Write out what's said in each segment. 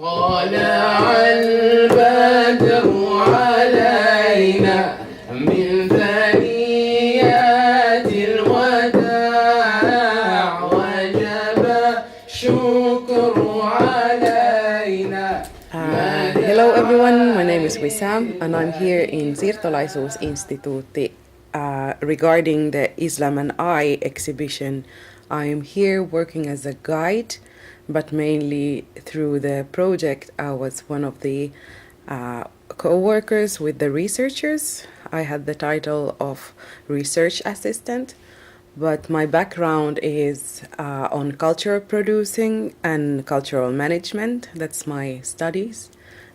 طلع البدر علينا من ثنيات الوداع وجب الشكر علينا. Hello everyone, my name is Wissam and I'm here in Siirtolaisuusinstituutti regarding the Islam and I exhibition. I'm here working as a guide, but mainly through the project I was one of the co-workers with the researchers. I had the title of research assistant, but my background is on cultural producing and cultural management. That's my studies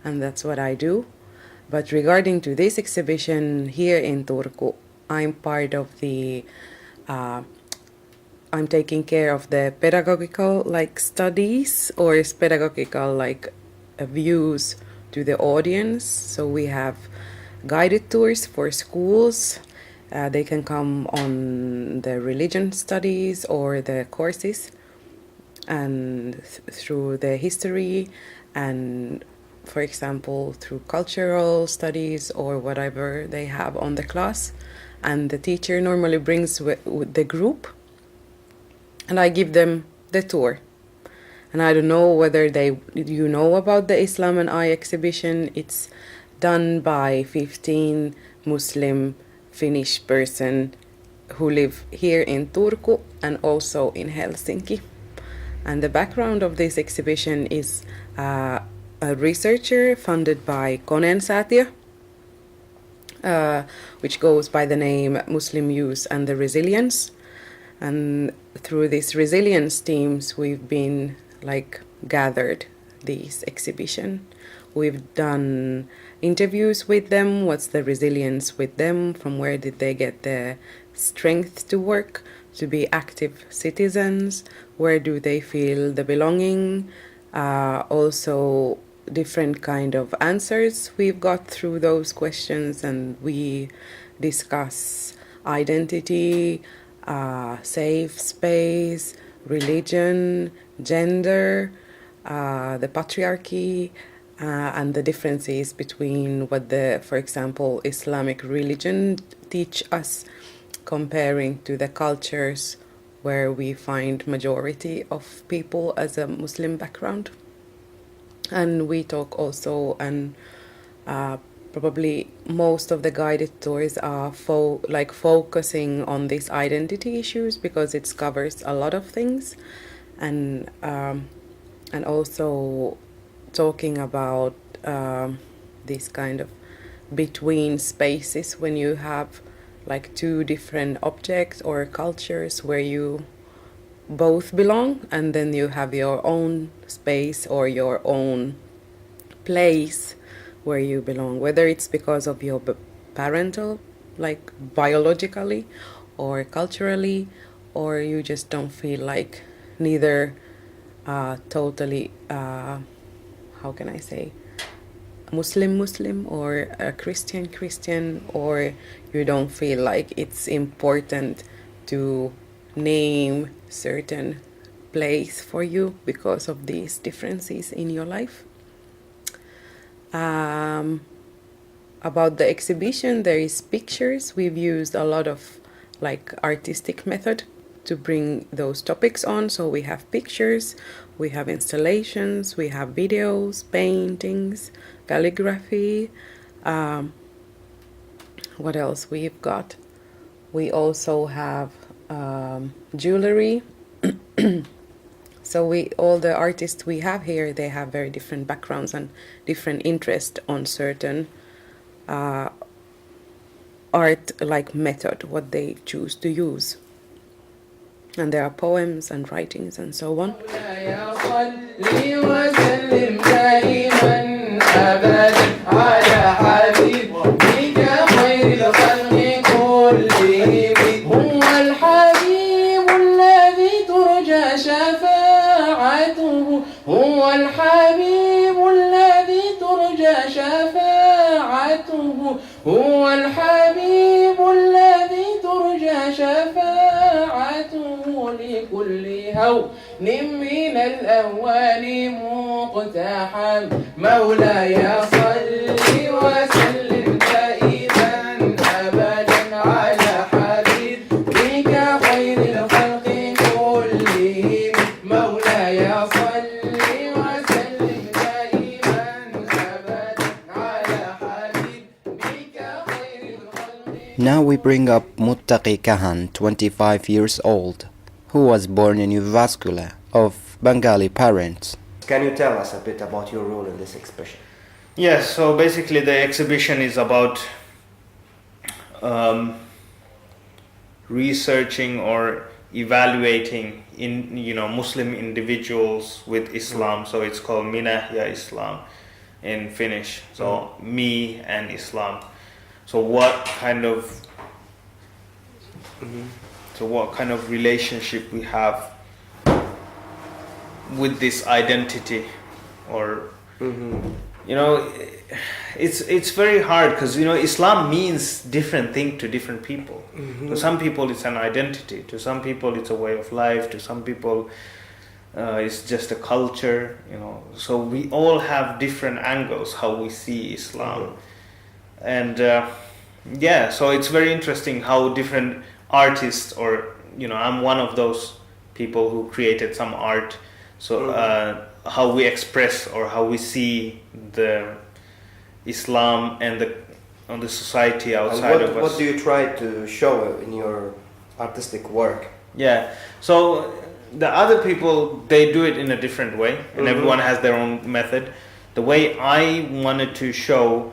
and that's what I do. But regarding to this exhibition here in Turku, I'm part of the I'm taking care of the pedagogical studies or pedagogical views to the audience. So we have guided tours for schools. They can come on the religion studies or the courses and through the history and, for example, through cultural studies or whatever they have on the class. And the teacher normally brings with the group and I give them the tour. And I don't know whether you know about the Islam and I exhibition. It's done by 15 Muslim Finnish person who live here in Turku and also in Helsinki. And the background of this exhibition is a researcher funded by Koneen-säätiö, which goes by the name Muslim Youth and the Resilience. And through these resilience teams, we've been gathered this exhibition. We've done interviews with them. What's the resilience with them? From where did they get the strength to work, to be active citizens? Where do they feel the belonging? Also different kind of answers we've got through those questions, and we discuss identity, safe space, religion, gender, the patriarchy, and the differences between what for example, Islamic religion teach us comparing to the cultures where we find majority of people as a Muslim background. And we talk also, and probably most of the guided tours are focusing on these identity issues because it covers a lot of things, and also talking about these kind of between spaces when you have two different objects or cultures where you both belong, and then you have your own space or your own place where you belong, whether it's because of your parental, biologically or culturally, or you just don't feel neither totally, how can I say, Muslim or a Christian, or you don't feel like it's important to name certain place for you because of these differences in your life. About the exhibition, there is pictures. We've used a lot of artistic method to bring those topics on. So we have pictures, we have installations, we have videos, paintings, calligraphy. What else we've got? We also have jewelry. So all the artists we have here, they have very different backgrounds and different interest on certain art method, what they choose to use. And there are poems and writings and so on. هو الحبيب الذي ترجى شفاعته هو الحبيب الذي ترجى شفاعته لكل من الأول مقتحم مولاي صل وسلم دائما أبدا على حبيبك خير الخلق كلهم مولاي صل وسلم دائما أبدا على حبيبك خير الخلق. Now we bring up Muttaqi Kahan, 25 years old, who was born in Uvascula of Bengali parents. Can you tell us a bit about your role in this exhibition? Yes, so basically the exhibition is about researching or evaluating Muslim individuals with Islam. So it's called minä ja Islam in Finnish. So me and Islam. So what kind of relationship we have with this identity, or it's very hard because Islam means different thing to different people. To some people it's an identity, to some people it's a way of life, to some people it's just a culture, so we all have different angles how we see Islam. And so it's very interesting how different artists, or I'm one of those people who created some art, so how we express or how we see the Islam and the society outside of us. What do you try to show in your artistic work? Yeah, so the other people, they do it in a different way, and everyone has their own method. The way I wanted to show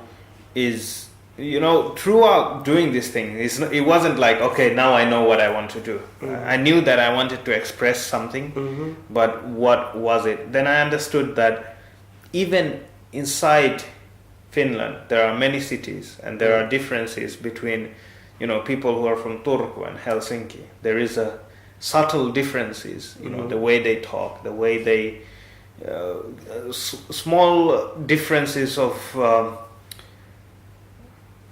is, throughout doing this thing, it wasn't like, okay, now I know what I want to do. I knew that I wanted to express something, but what was it? Then I understood that even inside Finland, there are many cities, and there are differences between, people who are from Turku and Helsinki. There is a subtle differences, the way they talk, the way they, small differences of,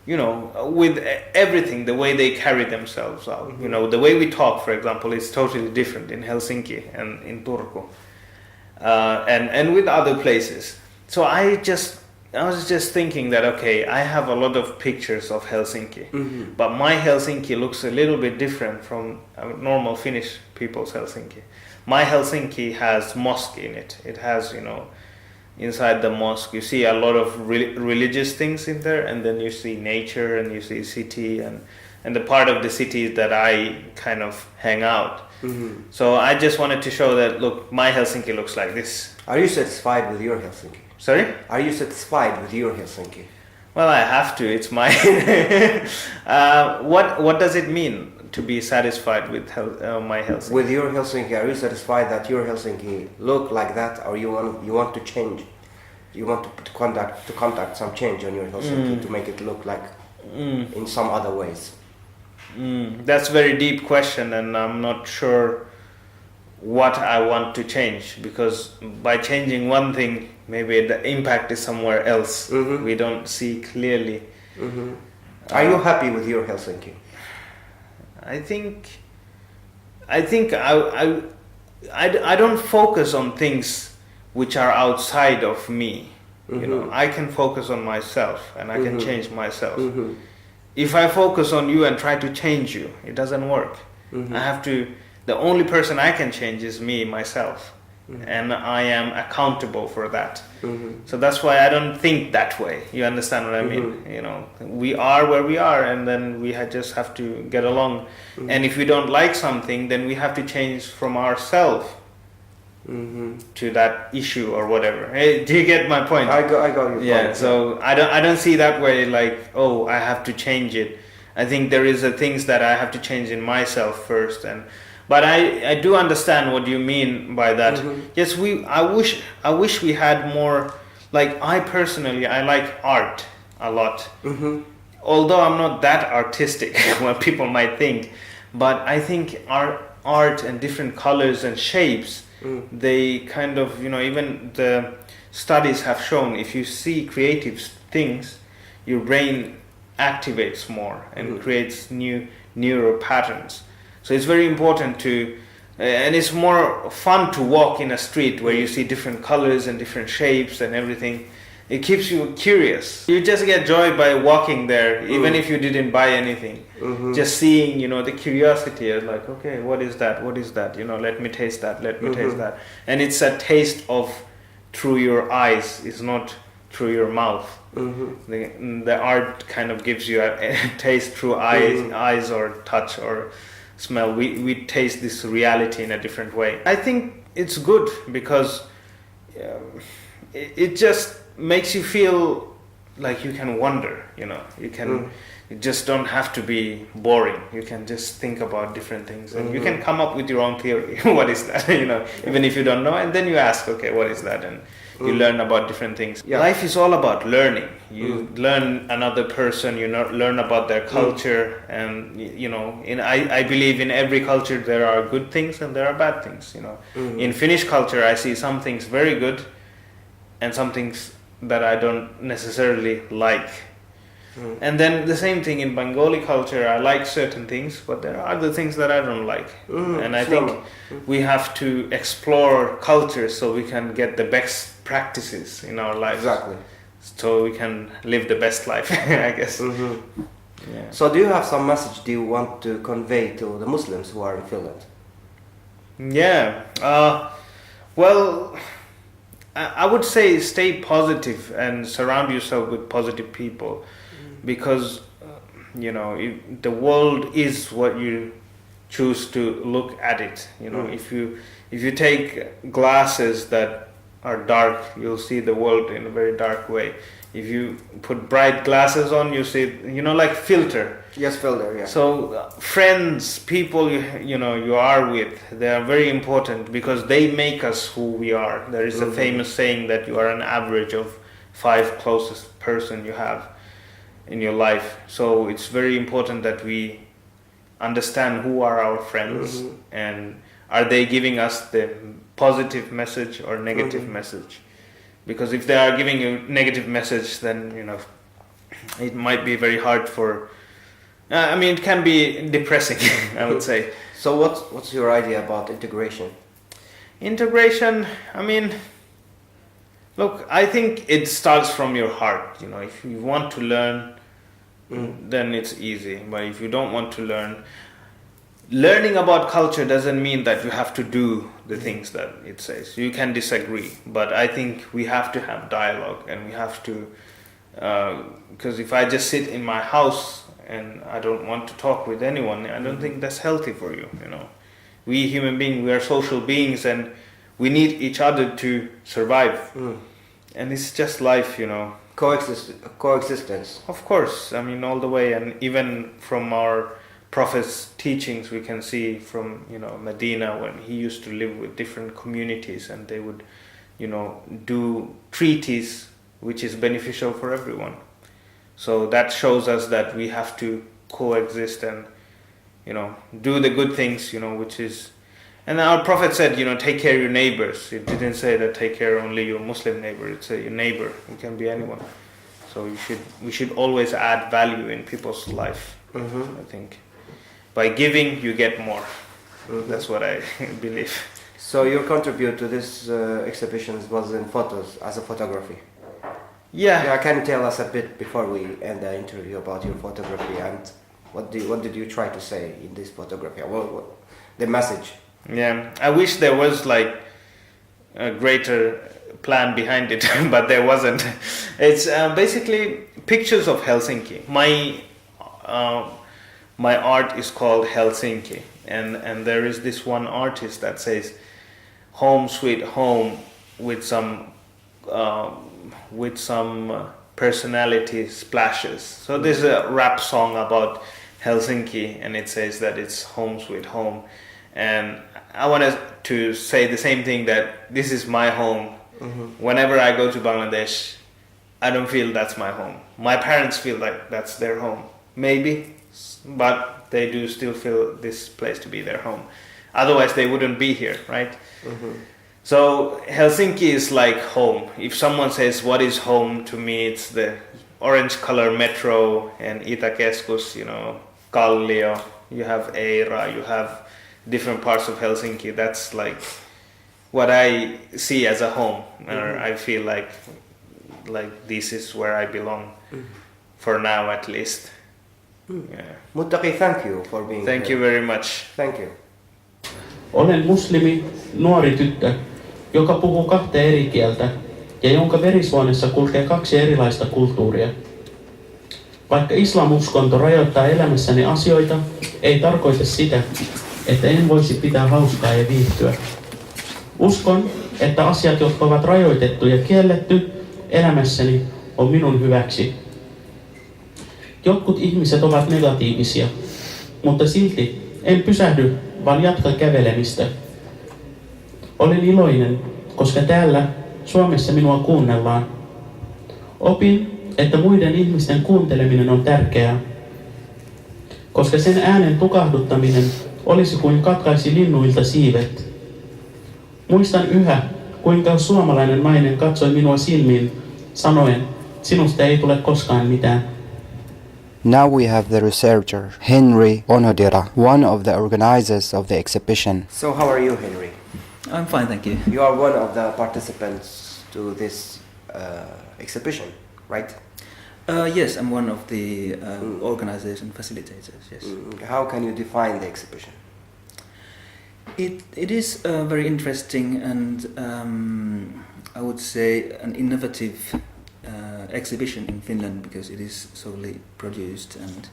with everything, the way they carry themselves out. The way we talk, for example, is totally different in Helsinki and in Turku, and with other places. So I was just thinking that, okay, I have a lot of pictures of Helsinki, but my Helsinki looks a little bit different from normal Finnish people's Helsinki. My Helsinki has mosque in it. It has, inside the mosque, you see a lot of religious things in there, and then you see nature, and you see city, and the part of the city that I kind of hang out. So I just wanted to show that, look, my Helsinki looks like this. Are you satisfied with your Helsinki? Sorry? Are you satisfied with your Helsinki? Well, I have to. It's my. What does it mean to be satisfied with my Helsinki? With your Helsinki, are you satisfied that your Helsinki look like that, or you want to change? You want to conduct some change on your Helsinki to make it look like in some other ways? That's a very deep question, and I'm not sure what I want to change, because by changing one thing, maybe the impact is somewhere else. We don't see clearly. Are you happy with your Helsinki? I think I don't focus on things which are outside of me. I can focus on myself, and I can change myself. If I focus on you and try to change you, it doesn't work. The only person I can change is me, myself. And I am accountable for that. So that's why I don't think that way. You understand what I mean? We are where we are, and then we just have to get along. And if we don't like something, then we have to change from ourselves to that issue or whatever. Hey, do you get my point? I got your point. Yeah. So I don't see that way, like, oh, I have to change it. I think there is things that I have to change in myself first, but I do understand what you mean by that. Yes, I wish we had more. Like, I personally, I like art a lot. Although I'm not that artistic, what people might think, but I think our art and different colors and shapes, they kind of, even the studies have shown, if you see creative things, your brain activates more and creates new neural patterns. So it's very important to and it's more fun to walk in a street where you see different colors and different shapes and everything. It keeps you curious. You just get joy by walking there, even if you didn't buy anything. Just seeing, the curiosity is like, okay, what is that? What is that? Let me taste that. Let me taste that. And it's a taste of through your eyes. It's not through your mouth. The art kind of gives you a taste through eyes or touch or smell. We taste this reality in a different way. I think it's good because it just makes you feel like you can wonder, you can you just don't have to be boring. You can just think about different things and you can come up with your own theory. What is that? Even if you don't know, and then you ask, okay, what is that? And you learn about different things. Life is all about learning. You learn another person, learn about their culture, and I believe in every culture there are good things and there are bad things. In Finnish culture I see some things very good and some things that I don't necessarily like. And then the same thing in Bengali culture, I like certain things, but there are other things that I don't like. And I think we have to explore culture so we can get the best practices in our lives. Exactly. So we can live the best life, I guess. Yeah. So do you have some message do you want to convey to the Muslims who are in Finland? Yeah. Well, I would say stay positive and surround yourself with positive people, because the world is what you choose to look at it. If you take glasses that are dark, you'll see the world in a very dark way. If you put bright glasses on, you see, like filter. Yes, filter, yeah. So friends, people you are with, they are very important because they make us who we are. There is a famous saying that you are an average of 5 closest person you have in your life. So it's very important that we understand who are our friends and are they giving us the positive message or negative message. Because if they are giving you negative message, then it might be very hard for it can be depressing. I would say. So what's your idea about integration? Integration, look, I think it starts from your heart. If you want to learn, then it's easy. But if you don't want to learning about culture doesn't mean that you have to do the things that it says. You can disagree, but I think we have to have dialogue, and we have to, because if I just sit in my house and I don't want to talk with anyone, I don't think that's healthy for you. We human beings, we are social beings, and we need each other to survive. And it's just life, Coexistence. Of course, all the way, and even from our Prophet's teachings, we can see from Medina, when he used to live with different communities, and they would do treaties which is beneficial for everyone. So that shows us that we have to coexist and do the good things, which is, and our Prophet said, take care of your neighbors. It didn't say that take care only your Muslim neighbor. It said your neighbor. It can be anyone. So we should always add value in people's life. I think by giving you get more. That's what I believe. So your contribute to this exhibition was in photos, as a photography. Yeah. Can you tell us a bit before we end the interview about your photography, and what did you try to say in this photography? What the message? Yeah, I wish there was like a greater plan behind it, but there wasn't. It's basically pictures of Helsinki. My art is called Helsinki, and there is this one artist that says "Home Sweet Home" with some personality splashes. So there's a rap song about Helsinki, and it says that it's home sweet home, and I wanted to say the same thing, that this is my home. Whenever I go to Bangladesh, I don't feel that's my home. My parents feel like that's their home, maybe, but they do still feel this place to be their home. Otherwise they wouldn't be here, right? So Helsinki is like home. If someone says what is home, to me it's the orange color metro and Itäkeskus, Kallio, you have Eira, you have different parts of Helsinki. That's like what I see as a home, or I feel like this is where I belong, for now at least. Yeah. Muttaqi, thank you for being Thank here. you very much. Thank you. Olen muslimi, nuori tyttö, joka puhuu kahta eri kieltä ja jonka verisuonessa kulkee kaksi erilaista kulttuuria. Vaikka islamuskonto rajoittaa elämässäni asioita, ei tarkoita sitä, että en voisi pitää hauskaa ja viihtyä. Uskon, että asiat, jotka ovat rajoitettu ja kielletty elämässäni, on minun hyväksi. Jotkut ihmiset ovat negatiivisia, mutta silti en pysähdy, vaan jatkan kävelemistä. Olen iloinen, koska täällä Suomessa minua kuunnellaan. Opin, että muiden ihmisten kuunteleminen on tärkeää, koska sen äänen tukahduttaminen olisi kuin katkaisi linnuilta siivet. Muistan yhä, kuinka suomalainen nainen katsoi minua silmiin, sanoen, sinusta ei tule koskaan mitään. Now we have the researcher, Henry Onodira, one of the organizers of the exhibition. So how are you, Henry? I'm fine, thank you. You are one of the participants to this exhibition, right? Yes, I'm one of the organizers and facilitators, yes. How can you define the exhibition? It is very interesting and I would say an innovative exhibition in Finland, because it is solely produced and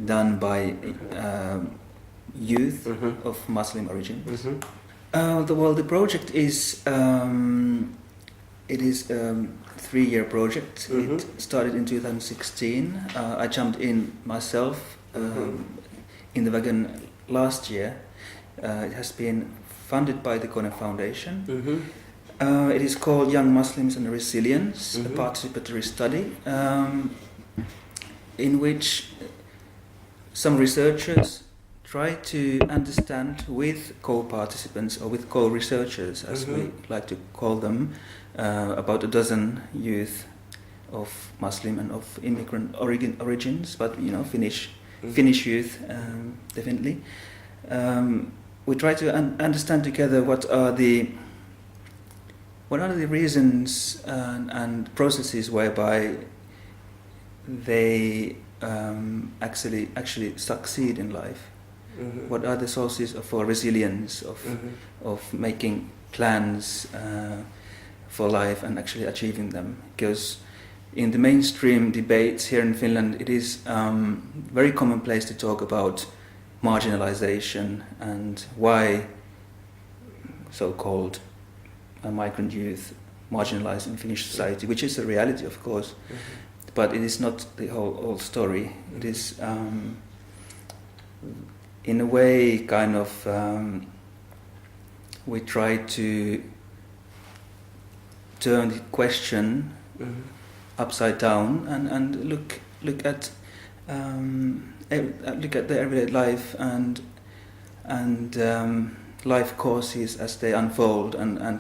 done by youth of Muslim origin. The project is it is a 3-year project. It started in 2016. I jumped in myself in the wagon last year. It has been funded by the Kone Foundation. It is called Young Muslims and Resilience, a participatory study, in which some researchers try to understand with co-participants, or with co-researchers, as we like to call them, about a dozen youth of Muslim and of immigrant origins, but Finnish youth, definitely. We try to understand together what are the reasons and processes whereby they actually succeed in life. What are the sources for resilience, of making plans for life and actually achieving them? Because in the mainstream debates here in Finland, it is very commonplace to talk about marginalization and why so-called migrant youth marginalized in Finnish society, which is a reality, of course, but it is not the whole story. It is in a way kind of we try to turn the question upside down and look at the everyday life and life courses as they unfold, and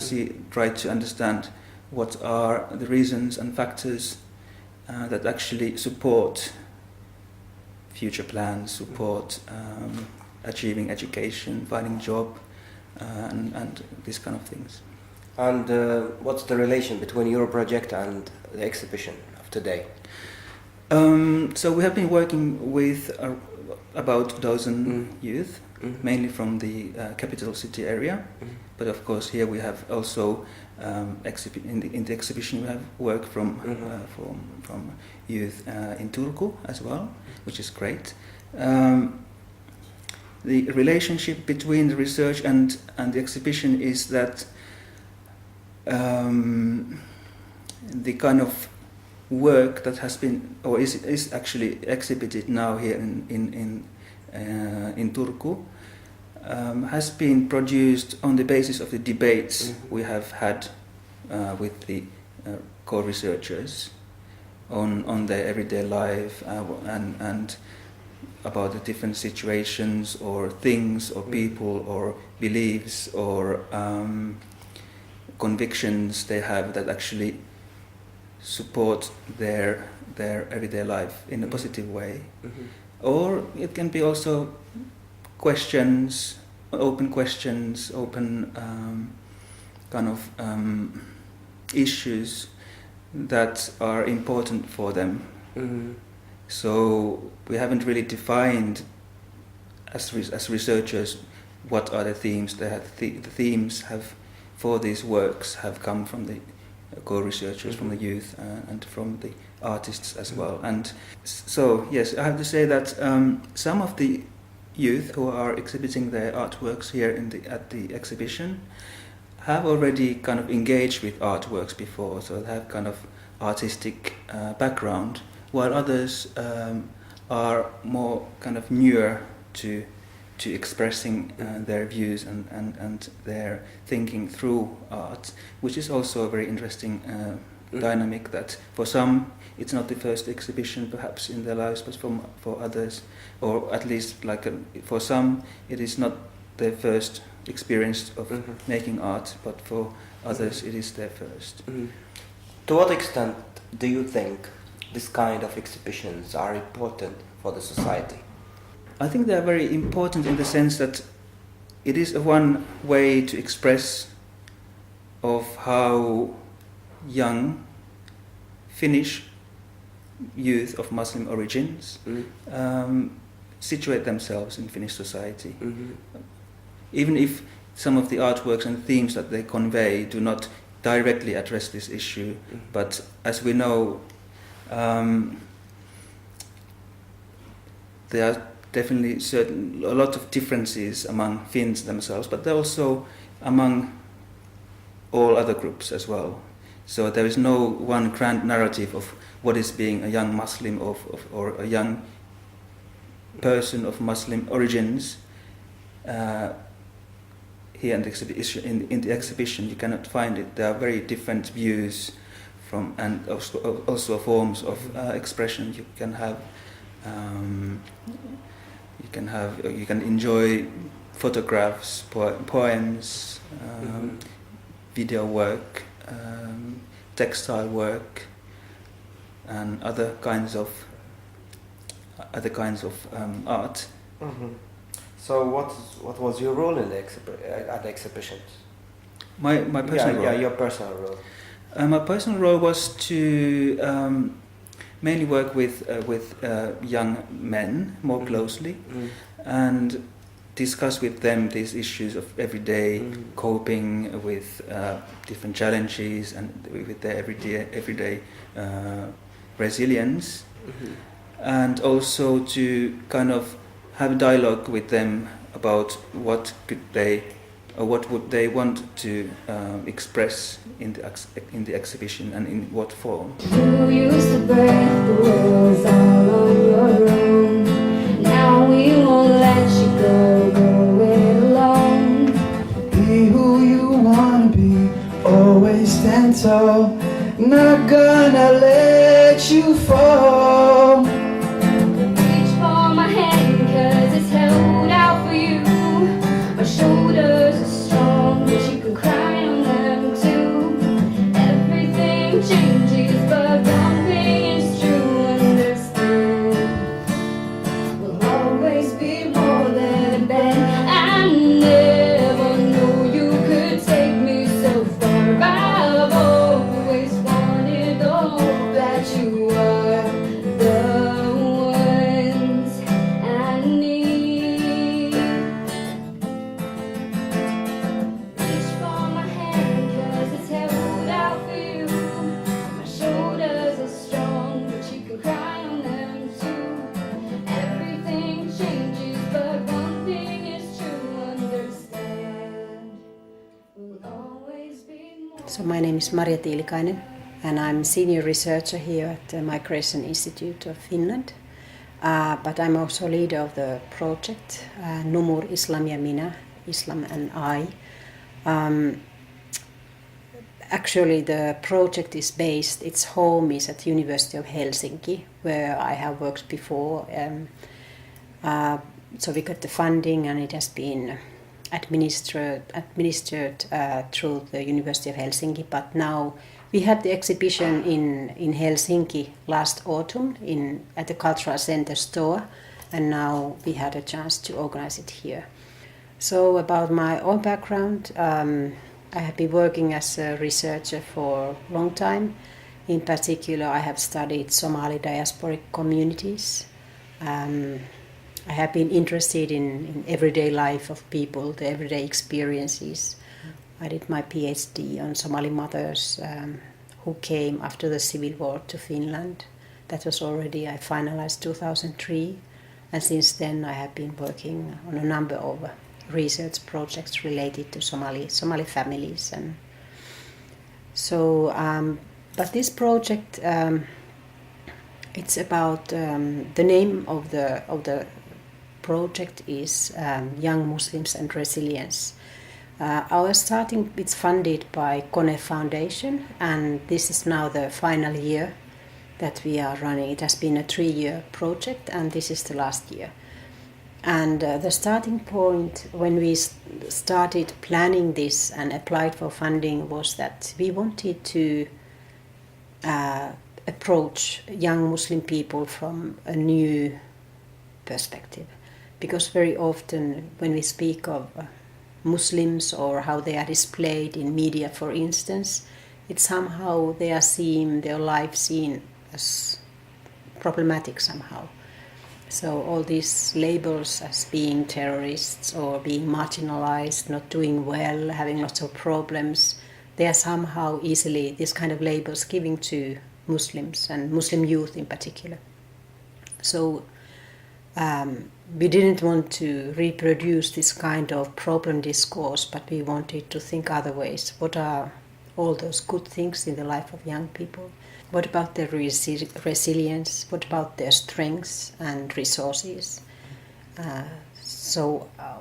try to understand what are the reasons and factors that actually support future plans, support achieving education, finding job, and these kind of things. And what's the relation between your project and the exhibition of today? So we have been working with about a dozen youth, mainly from the capital city area, but of course here we have also in the exhibition we have work from youth in Turku as well, which is great. The relationship between the research and the exhibition is that the kind of work that has been or is actually exhibited now here in Turku has been produced on the basis of the debates we have had with the co-researchers on their everyday life and about the different situations or things or people or beliefs or convictions they have that actually support their everyday life in a positive way. Or it can be also questions, open kind of issues that are important for them. So we haven't really defined as researchers what are the themes. The themes have for these works have come from the co-researchers, from the youth, and from the artists as well. And so yes, I have to say that some of the youth who are exhibiting their artworks here at the exhibition have already kind of engaged with artworks before, so they have kind of artistic background, while others are more kind of newer to expressing their views and their thinking through art, which is also a very interesting dynamic that for some it's not the first exhibition perhaps in their lives, but for others, or at least for some it is not their first experience of making art, but for others it is their first. To what extent do you think this kind of exhibitions are important for the society? I think they are very important in the sense that it is one way to express of how young Finnish youth of Muslim origins situate themselves in Finnish society. Even if some of the artworks and themes that they convey do not directly address this issue, but as we know, there are definitely a lot of differences among Finns themselves, but also among all other groups as well. So there is no one grand narrative of what is being a young Muslim or a young person of Muslim origins. Here in the exhibition, you cannot find it. There are very different views and also forms of expression. You can enjoy photographs, poems, video work, textile work, and other kinds of art. So what was your role in at the exhibitions? My personal role? Yeah, your personal role. My personal role was to mainly work with young men more closely and discuss with them these issues of everyday coping with different challenges and with their everyday resilience, and also to kind of have a dialogue with them about what would they want to express in the exhibition and in what form. You used to break the rules all on your own. Now we won't let you go it alone. Be who you wanna be, always stand tall. Not gonna let you fall. Reach for my hand, 'cause it's held out for you. My shoulders are strong, but you can cry on them too. Everything changes, but one thing is true. Understand, we'll always be more than a band. I never knew you could take me so far. I've always wanted the hope that you are the ones I need. Reach for my hand, 'cause it's held out for you. My shoulders are strong, but you can cry on them too. Everything changes, but one thing is true. Understand, we'll always be more. So my name is Marja Tiilikainen, and I'm senior researcher here at the Migration Institute of Finland. But I'm also leader of the project Numur, Islam ja minä, Islam and I. Actually, the project is based, its home is at University of Helsinki, where I have worked before. So we got the funding, and it has been administered through the University of Helsinki. But now we had the exhibition in Helsinki last autumn at the Cultural Center store, and now we had a chance to organize it here. So about my own background, I have been working as a researcher for a long time. In particular, I have studied Somali diasporic communities. I have been interested in everyday life of people, the everyday experiences. I did my PhD on Somali mothers who came after the civil war to Finland. That was already, I finalized 2003. And since then I have been working on a number of research projects related to Somali families. And so, but this project, it's about, the name of the project is Young Muslims and Resilience. Our starting, it's funded by Kone Foundation, and this is now the final year that we are running. It has been a 3-year project, and this is the last year. And the starting point when we started planning this and applied for funding was that we wanted to approach young Muslim people from a new perspective. Because very often when we speak of Muslims or how they are displayed in media, for instance, it's somehow they are seen, their life seen as problematic somehow. So all these labels as being terrorists or being marginalized, not doing well, having lots of problems, they are somehow easily, these kind of labels given to Muslims and Muslim youth in particular. So we didn't want to reproduce this kind of problem discourse, but we wanted to think other ways. What are all those good things in the life of young people? What about their resilience? What about their strengths and resources?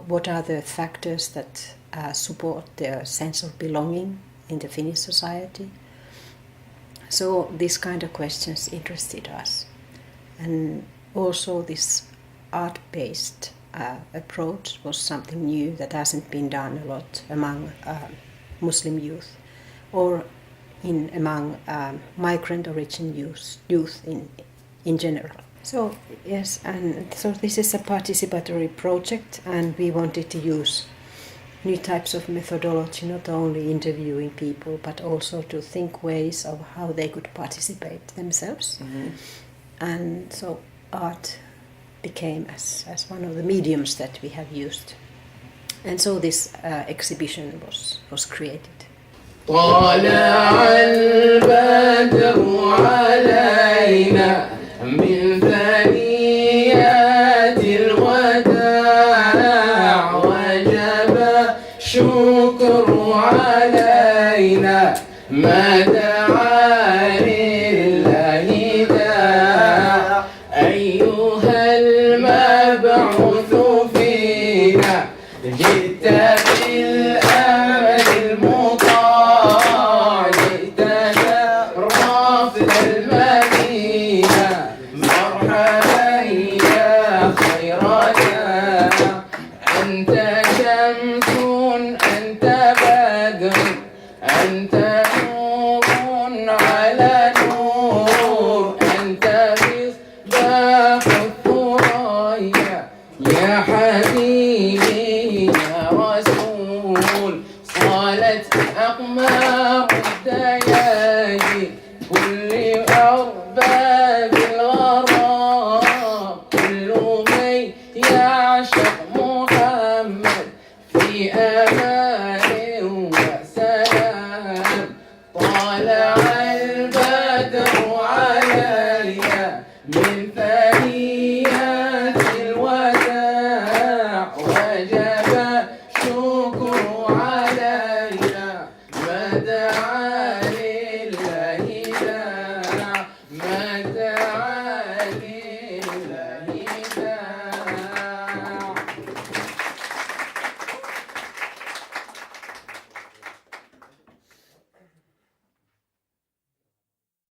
What are the factors that support their sense of belonging in the Finnish society? So these kind of questions interested us. And also this art-based approach was something new that hasn't been done a lot among Muslim youth or among migrant origin youth in general. So yes, and so this is a participatory project, and we wanted to use new types of methodology, not only interviewing people, but also to think ways of how they could participate themselves. Mm-hmm. And so art became as one of the mediums that we have used. And so this exhibition was created. طلع البدر علينا من ثنيات الوداع وجب الشكر علينا ما دعا لله داع أيها المبعوث فينا جئت بالأمل المطاع جئت شرفت المدينة مرحبا يا خير داع أنت شمس أنت بدر أنت نور على نور أنت مصباح الثريا يا حبيبي يا رسول صالت أقمار الدياجي كل أرباب الغرام كل من يعشق محمد في أمان وسلام طلع البدر علينا من